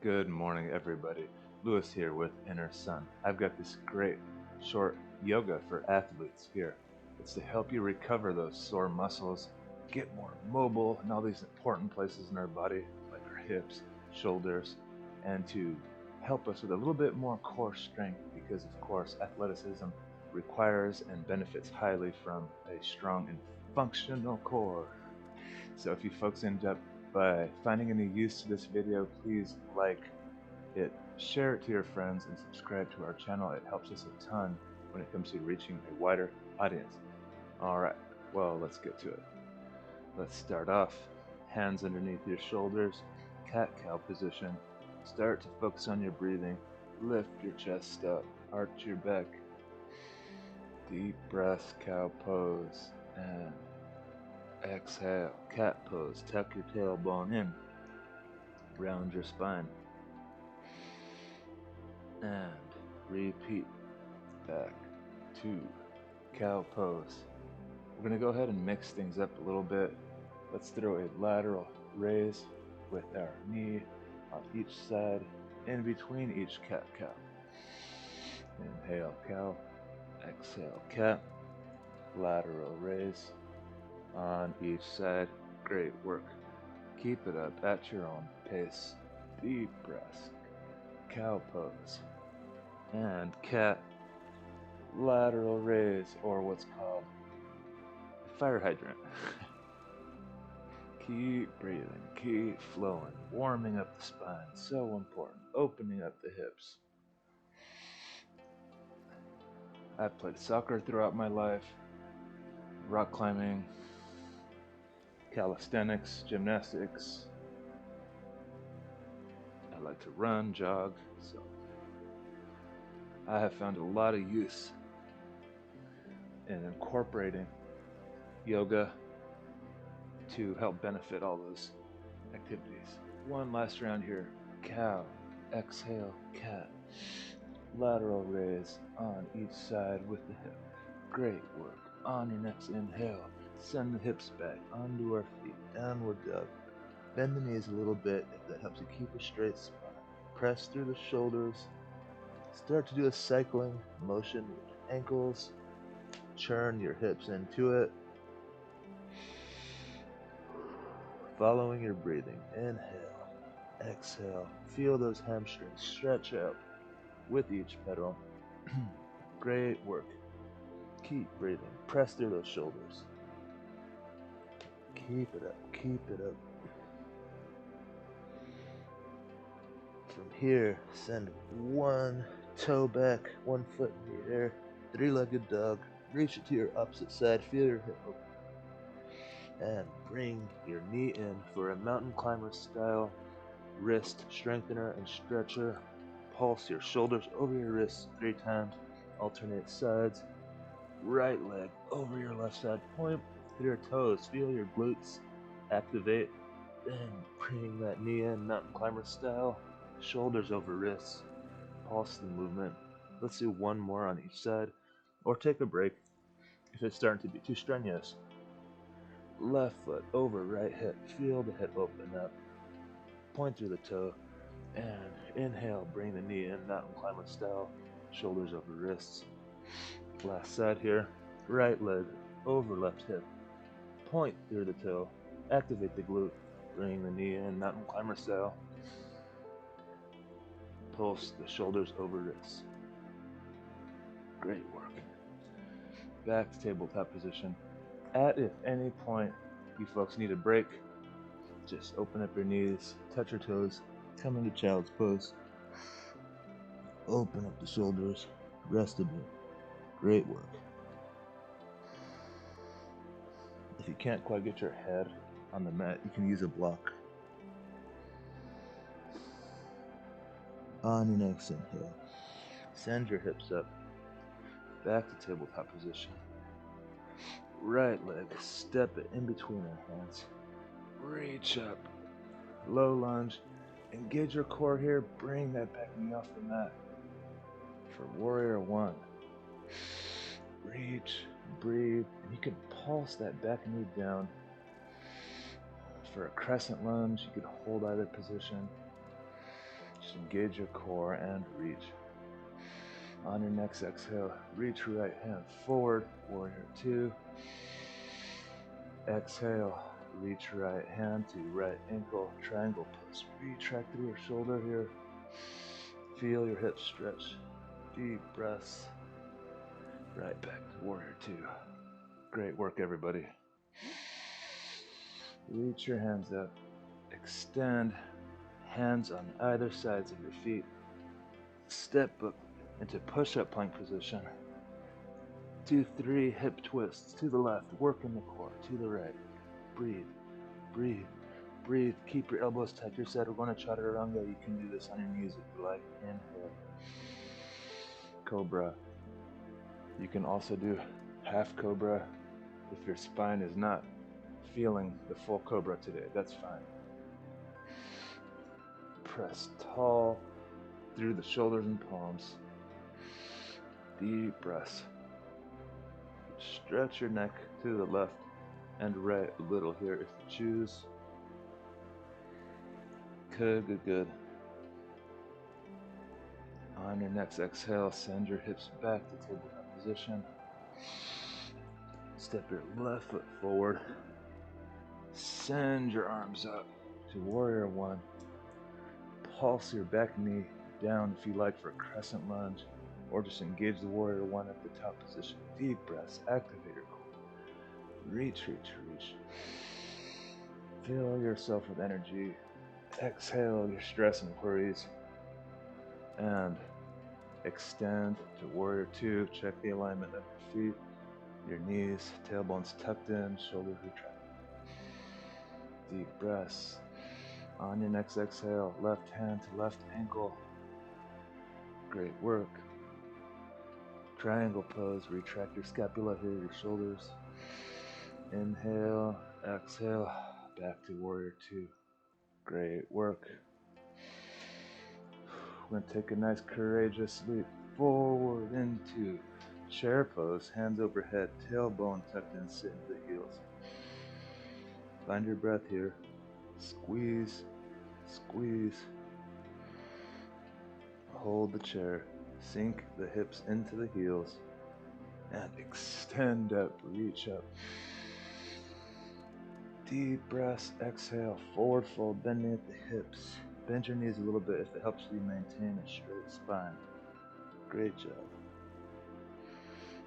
Good morning, everybody. Lewis here with Inner Sun. I've got this great short yoga for athletes here. It's to help you recover those sore muscles, get more mobile in all these important places in our body, like our hips, shoulders, and to help us with a little bit more core strength because, of course, athleticism requires and benefits highly from a strong and functional core. So if you folks end up by finding any use to this video, please like it, share it to your friends, and subscribe to our channel. It helps us a ton when it comes to reaching a wider audience. Alright, well, let's get to it. Let's start off. Hands underneath your shoulders, cat-cow position. Start to focus on your breathing. Lift your chest up, arch your back. Deep breath, cow pose, and exhale, cat pose. Tuck your tailbone in, round your spine, and repeat back to cow pose. We're going to go ahead and mix things up a little bit. Let's throw a lateral raise with our knee on each side, in between each cat-cow. Inhale, cow. Exhale, cat. Lateral raise on each side. Great work. Keep it up at your own pace. Deep breath. Cow pose. And cat. Lateral raise, or what's called fire hydrant. Keep breathing, keep flowing, warming up the spine, so important, opening up the hips. I've played soccer throughout my life, rock climbing, calisthenics, gymnastics. I like to run, jog, so I have found a lot of use in incorporating yoga to help benefit all those activities. One last round here. Cow, exhale, cat. Lateral raise on each side with the hip. Great work. On your next inhale, send the hips back onto our feet. Downward dog. Bend the knees a little bit if that helps you keep a straight spine. Press through the shoulders. Start to do a cycling motion with your ankles. Churn your hips into it. Following your breathing. Inhale, exhale. Feel those hamstrings stretch out with each pedal. Great work. Keep breathing. Press through those shoulders. Keep it up. Keep it up. From here, send one toe back, 1 foot in the air. Three-legged dog. Reach it to your opposite side. Feel your hip open. And bring your knee in for a mountain climber style wrist strengthener and stretcher. Pulse your shoulders over your wrists 3 times. Alternate sides. Right leg over your left side. Point through your toes. Feel your glutes activate. Then bring that knee in, mountain climber style. Shoulders over wrists. Pulse the movement. Let's do one more on each side. Or take a break if it's starting to be too strenuous. Left foot over right hip. Feel the hip open up. Point through the toe. And inhale, bring the knee in, mountain climber style. Shoulders over wrists. Last side here. Right leg over left hip. Point through the toe. Activate the glute. Bring the knee in, mountain climber style. Pulse the shoulders over wrists. Great work. Back to tabletop position. If any point you folks need a break, just open up your knees, touch your toes, come into child's pose. Open up the shoulders, rest a bit. Great work. If you can't quite get your head on the mat, you can use a block. On your next inhale, send your hips up, back to tabletop position. Right leg, step it in between our hands. Reach up, low lunge, engage your core here, bring that back knee off the mat. For warrior 1, reach, breathe, and you can pulse that back knee down. For a crescent lunge, you can hold either position. Just engage your core and reach. On your next exhale, reach your right hand forward, warrior two. Exhale, reach your right hand to your right ankle, triangle pose. Retract through your shoulder here. Feel your hips stretch. Deep breaths. Right back to warrior two. Great work, everybody. Reach your hands up. Extend. Hands on either sides of your feet. Step up into push-up plank position. 2, 3 hip twists to the left. Work in the core. To the right. Breathe. Breathe. Breathe. Keep your elbows tucked. Your side. We're going to chaturanga. You can do this on your knees if you like. Inhale. Cobra. You can also do half cobra if your spine is not feeling the full cobra today. That's fine. Press tall through the shoulders and palms. Deep breaths. Stretch your neck to the left and right a little here if you choose. Good, good, good. On your next exhale, send your hips back to tabletop position. Step your left foot forward. Send your arms up to warrior one. Pulse your back knee down if you like for a crescent lunge, or just engage the warrior one at the top position. Deep breaths, activate your core. Reach, reach, reach. Fill yourself with energy. Exhale your stress and worries. And extend to warrior two. Check the alignment of your feet, your knees, tailbones tucked in, shoulders retracted. Deep breaths. On your next exhale, left hand to left ankle. Great work. Triangle pose. Retract your scapula here, your shoulders. Inhale, exhale, back to warrior two. Great work. We're going to take a nice courageous leap forward into chair pose, hands overhead, tailbone tucked in, sit into the heels. Find your breath here. Squeeze, squeeze. Hold the chair. Sink the hips into the heels. And extend up, reach up. Deep breaths, exhale, forward fold, bending at the hips. Bend your knees a little bit if it helps you maintain a straight spine. Great job.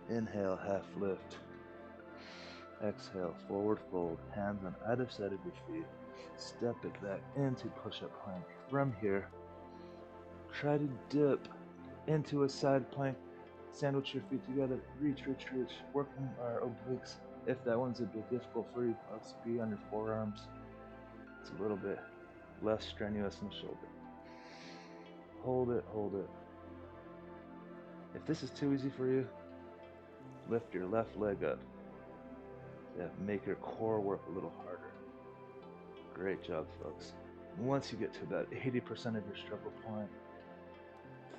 Inhale, half lift. Exhale, forward fold, hands on either side of your feet. Step it back into push-up plank. From here, try to dip into a side plank. Sandwich your feet together. Reach, reach, reach. Working our obliques. If that one's a bit difficult for you, let's be on your forearms. It's a little bit less strenuous in the shoulder. Hold it, hold it. If this is too easy for you, lift your left leg up. Yeah, make your core work a little harder. Great job, folks. Once you get to about 80% of your struggle point,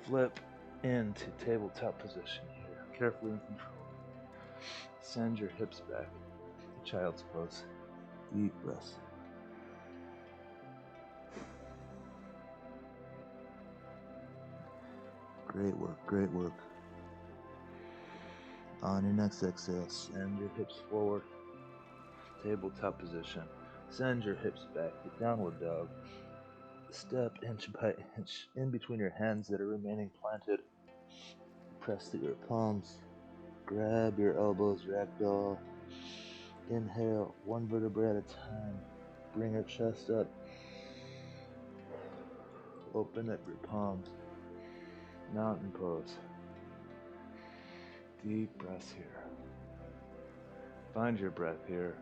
flip into tabletop position here, carefully and controlled. Send your hips back to child's pose. Deep breaths. Great work, great work. On your next exhale, send your hips forward. Tabletop position. Send your hips back to downward dog. Step inch by inch in between your hands that are remaining planted. Press through your palms. Grab your elbows, ragdoll. Inhale, one vertebrae at a time. Bring your chest up. Open up your palms. Mountain pose. Deep breaths here. Find your breath here.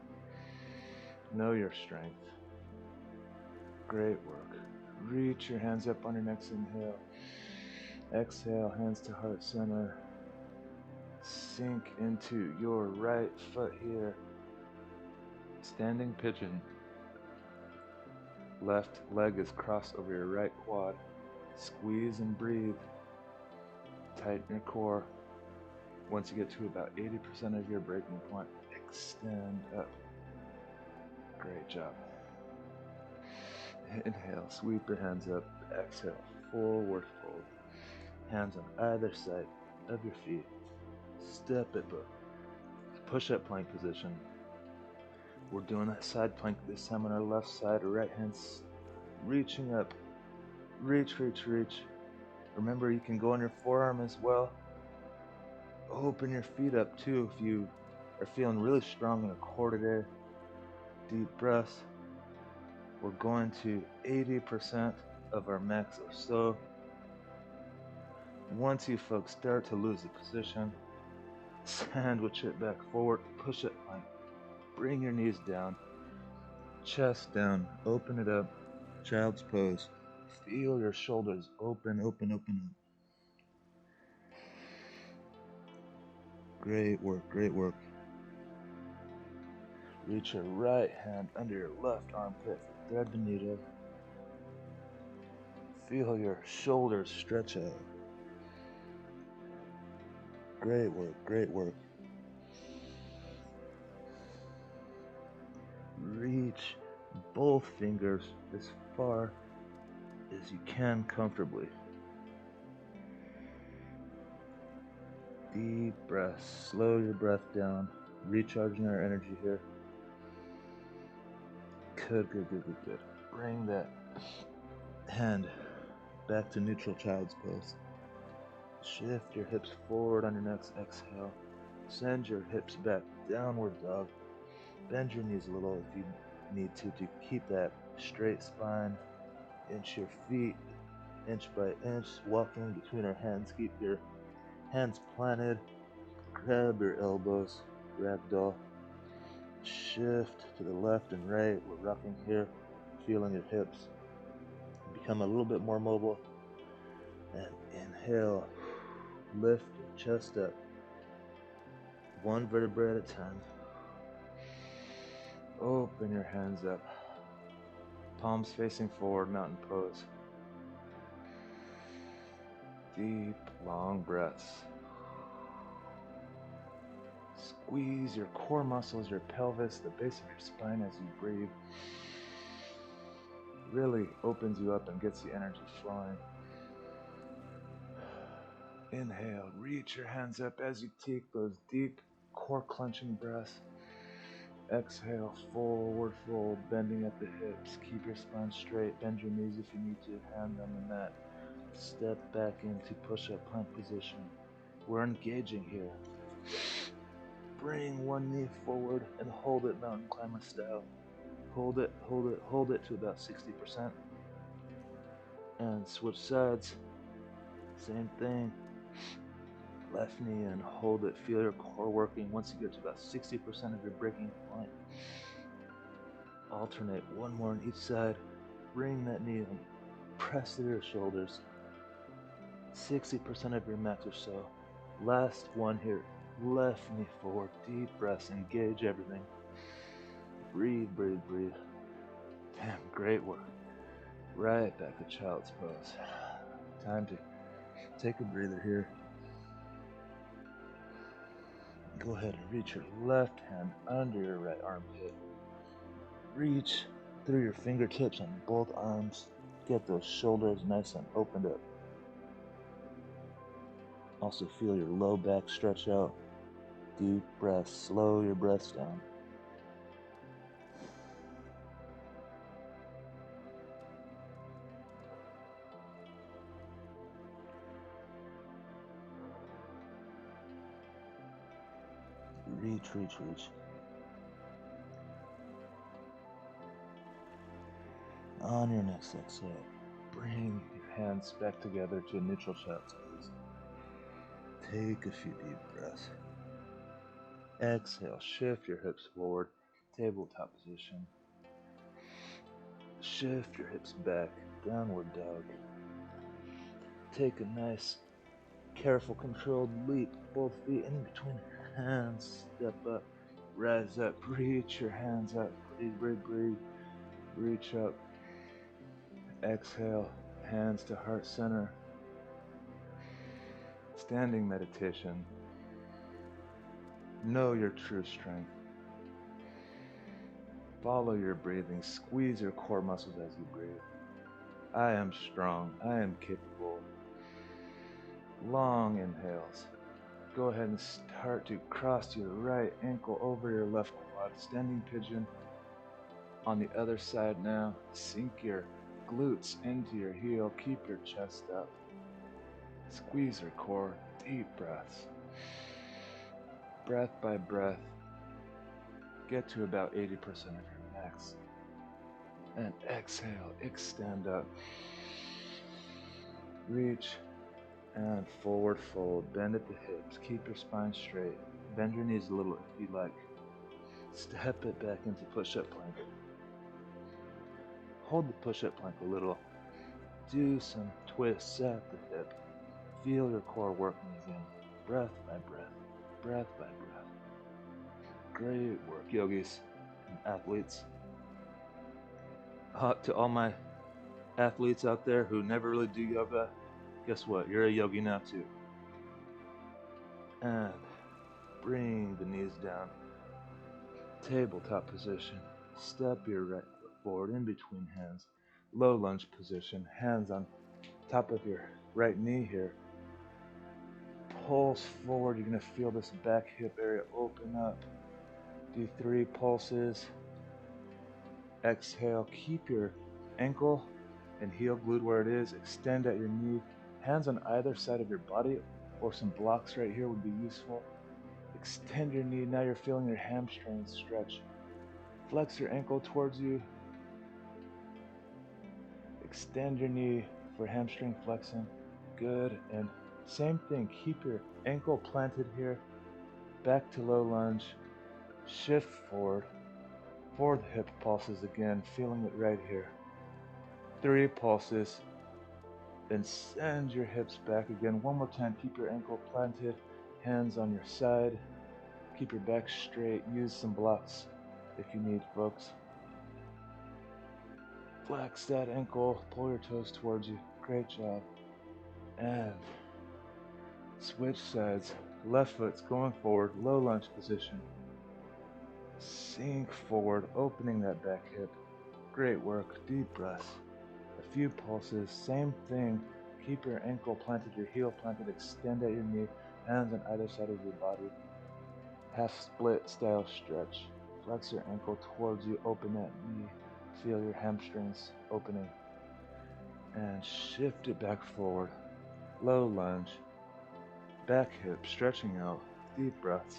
Know your strength. Great work. Reach your hands up on your next inhale. Exhale, hands to heart center. Sink into your right foot here. Standing pigeon. Left leg is crossed over your right quad. Squeeze and breathe. Tighten your core. Once you get to about 80% of your breaking point, extend up. Great job. Inhale, sweep your hands up. Exhale, forward fold. Hands on either side of your feet. Step it, but push-up plank position. We're doing that side plank this time on our left side, right hand reaching up. Reach, reach, reach. Remember, you can go on your forearm as well. Open your feet up too if you are feeling really strong in a core today. Deep breaths. We're going to 80% of our max or so. Once you folks start to lose the position, sandwich it back forward, push it plank. Bring your knees down, chest down, open it up, child's pose. Feel your shoulders open, open, open up. Great work, great work. Reach your right hand under your left armpit, thread the needle. Feel your shoulders stretch out. Great work, great work. Reach both fingers as far as you can comfortably. Deep breaths. Slow your breath down. Recharging our energy here. Good, good, good, good, good. Bring that hand back to neutral child's pose. Shift your hips forward on your next exhale. Send your hips back, downward dog. Bend your knees a little if you need to keep that straight spine. Inch your feet, inch by inch, walking between our hands. Keep your hands planted. Grab your elbows, ragdoll. Shift to the left and right. We're rocking here, feeling your hips. Become a little bit more mobile. And inhale, lift your chest up. One vertebra at a time. Open your hands up. Palms facing forward, mountain pose. Deep, long breaths. Squeeze your core muscles, your pelvis, the base of your spine as you breathe. Really opens you up and gets the energy flowing. Inhale, reach your hands up as you take those deep core clenching breaths. Exhale, forward fold, bending at the hips. Keep your spine straight, bend your knees if you need to, hand on the mat. Step back into push-up plank position. We're engaging here. Bring one knee forward and hold it mountain climber style. Hold it, hold it, hold it to about 60%. And switch sides. Same thing. Left knee and hold it. Feel your core working. Once you get to about 60% of your breaking point, alternate one more on each side. Bring that knee in. Press to your shoulders. 60% of your max or so. Last one here. Left knee forward. Deep breaths. Engage everything. Breathe, breathe, breathe. Damn, great work. Right back to child's pose. Time to take a breather here. Go ahead and reach your left hand under your right armpit. Reach through your fingertips on both arms. Get those shoulders nice and opened up. Also feel your low back stretch out. Deep breaths. Slow your breaths down. Reach, reach, reach. On your next exhale, bring your hands back together to a neutral child's pose. Take a few deep breaths. Exhale, shift your hips forward, tabletop position. Shift your hips back, downward dog. Take a nice, careful, controlled leap, both feet in between your hands. Step up, rise up, reach your hands up. Breathe, breathe, breathe. Reach up. Exhale, hands to heart center. Standing meditation. Know your true strength. Follow your breathing. Squeeze your core muscles as you breathe. I am strong. I am capable. Long inhales. Go ahead and start to cross your right ankle over your left quad. Standing pigeon. On the other side now, sink your glutes into your heel. Keep your chest up. Squeeze your core. Deep breaths. Breath by breath. Get to about 80% of your max. And exhale, extend up. Reach and forward fold. Bend at the hips. Keep your spine straight. Bend your knees a little if you like. Step it back into push-up plank. Hold the push-up plank a little. Do some twists at the hip. Feel your core working again. Breath by breath. Breath by breath. Great work, yogis and athletes. To all my athletes out there who never really do yoga, guess what? You're a yogi now too. And bring the knees down. Tabletop position. Step your right foot forward in between hands. Low lunge position. Hands on top of your right knee here. Pulse forward. You're going to feel this back hip area open up. Do 3 pulses. Exhale. Keep your ankle and heel glued where it is. Extend at your knee. Hands on either side of your body, or some blocks right here would be useful. Extend your knee. Now you're feeling your hamstrings stretch. Flex your ankle towards you. Extend your knee for hamstring flexing. Good. And same thing. Keep your ankle planted here. Back to low lunge. Shift forward. For the hip pulses again. Feeling it right here. 3 pulses. Then send your hips back again. One more time. Keep your ankle planted. Hands on your side. Keep your back straight. Use some blocks if you need, folks. Flex that ankle. Pull your toes towards you. Great job. And switch sides. Left foot's going forward. Low lunge position. Sink forward. Opening that back hip. Great work. Deep breaths. A few pulses. Same thing. Keep your ankle planted, your heel planted. Extend at your knee. Hands on either side of your body. Half split style stretch. Flex your ankle towards you. Open that knee. Feel your hamstrings opening. And shift it back forward. Low lunge. Back hip stretching out. Deep breaths.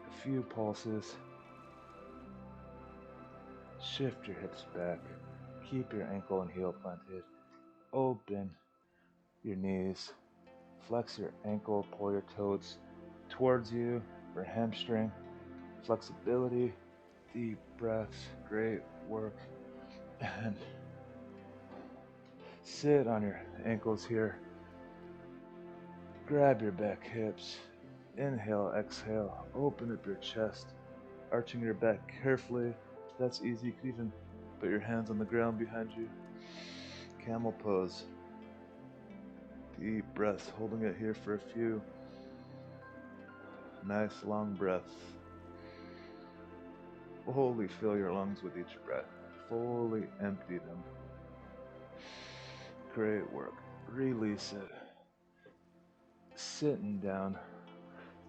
A few pulses. Shift your hips back. Keep your ankle and heel planted. Open your knees. Flex your ankle. Pull your toes towards you for hamstring flexibility. Deep breaths. Great work. And sit on your ankles here. Grab your back hips. Inhale, exhale. Open up your chest. Arching your back carefully. If that's easy, you can even put your hands on the ground behind you. Camel pose. Deep breaths. Holding it here for a few. Nice long breaths. Fully fill your lungs with each breath. Fully empty them. Great work. Release it. Sitting down.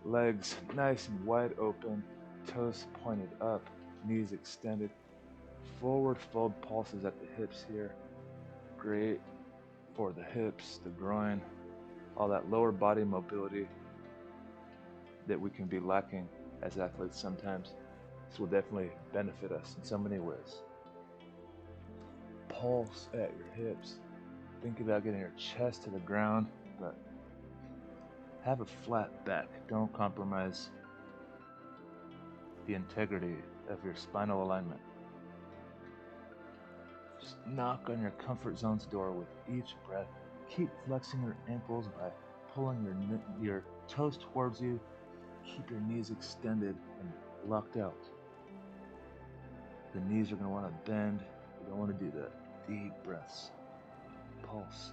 Legs nice and wide open. Toes pointed up. Knees extended. Forward fold pulses at the hips here. Great for the hips, the groin, all that lower body mobility that we can be lacking as athletes sometimes. This will definitely benefit us in so many ways. Pulse at your hips. Think about getting your chest to the ground, but have a flat back. Don't compromise the integrity of your spinal alignment. Just knock on your comfort zone's door with each breath. Keep flexing your ankles by pulling your toes towards you. Keep your knees extended and locked out. The knees are going to want to bend. You don't want to do that. Deep breaths. Pulse.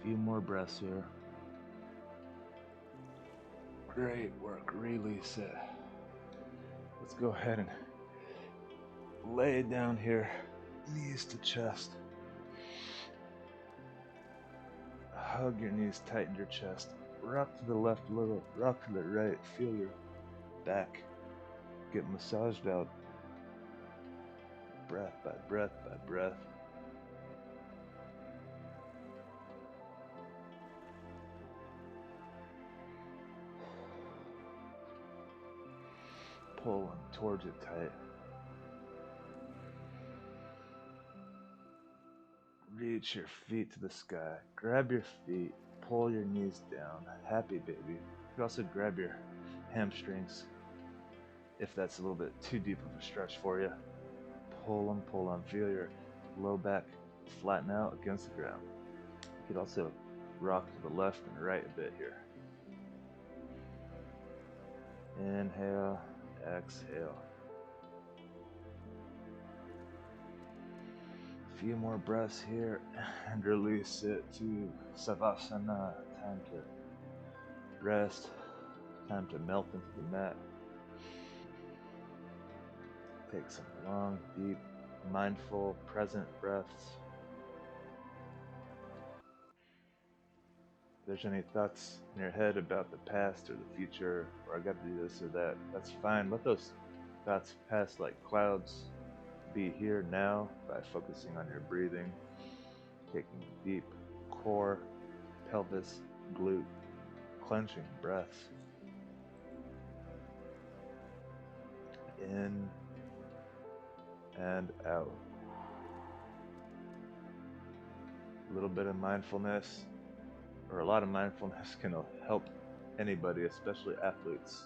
A few more breaths here. Great work. Release it. Let's go ahead and lay down here, knees to chest. Hug your knees, tighten your chest. Rock to the left a little, rock to the right. Feel your back get massaged out, breath by breath by breath. Pulling towards it tight. Reach your feet to the sky. Grab your feet. Pull your knees down. Happy baby. You can also grab your hamstrings if that's a little bit too deep of a stretch for you. Pull them, pull them. Feel your low back flatten out against the ground. You could also rock to the left and right a bit here. Inhale, exhale. A few more breaths here and release it to Savasana. Time to rest, time to melt into the mat. Take some long, deep, mindful, present breaths. If there's any thoughts in your head about the past or the future, or I got to do this or that, that's fine. Let those thoughts pass like clouds. Be here now by focusing on your breathing, taking deep core, pelvis, glute, clenching breaths. In and out. A little bit of mindfulness, or a lot of mindfulness, can help anybody, especially athletes.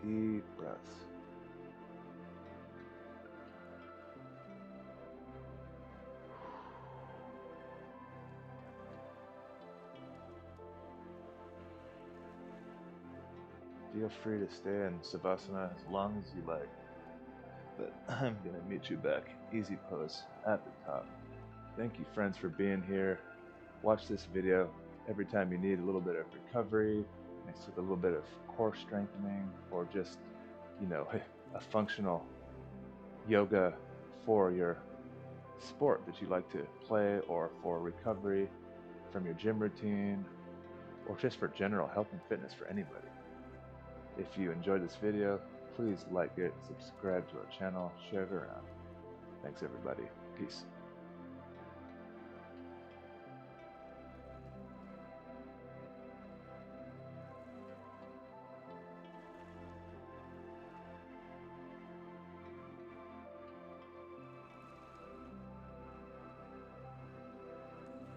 Deep breaths. Feel free to stay in Savasana as long as you like, but I'm going to meet you back, easy pose, at the top. Thank you, friends, for being here. Watch this video every time you need a little bit of recovery, mixed with a little bit of core strengthening, or just, a functional yoga for your sport that you like to play, or for recovery from your gym routine, or just for general health and fitness for anybody. If you enjoyed this video, please like it, subscribe to our channel, share it around. Thanks everybody. Peace.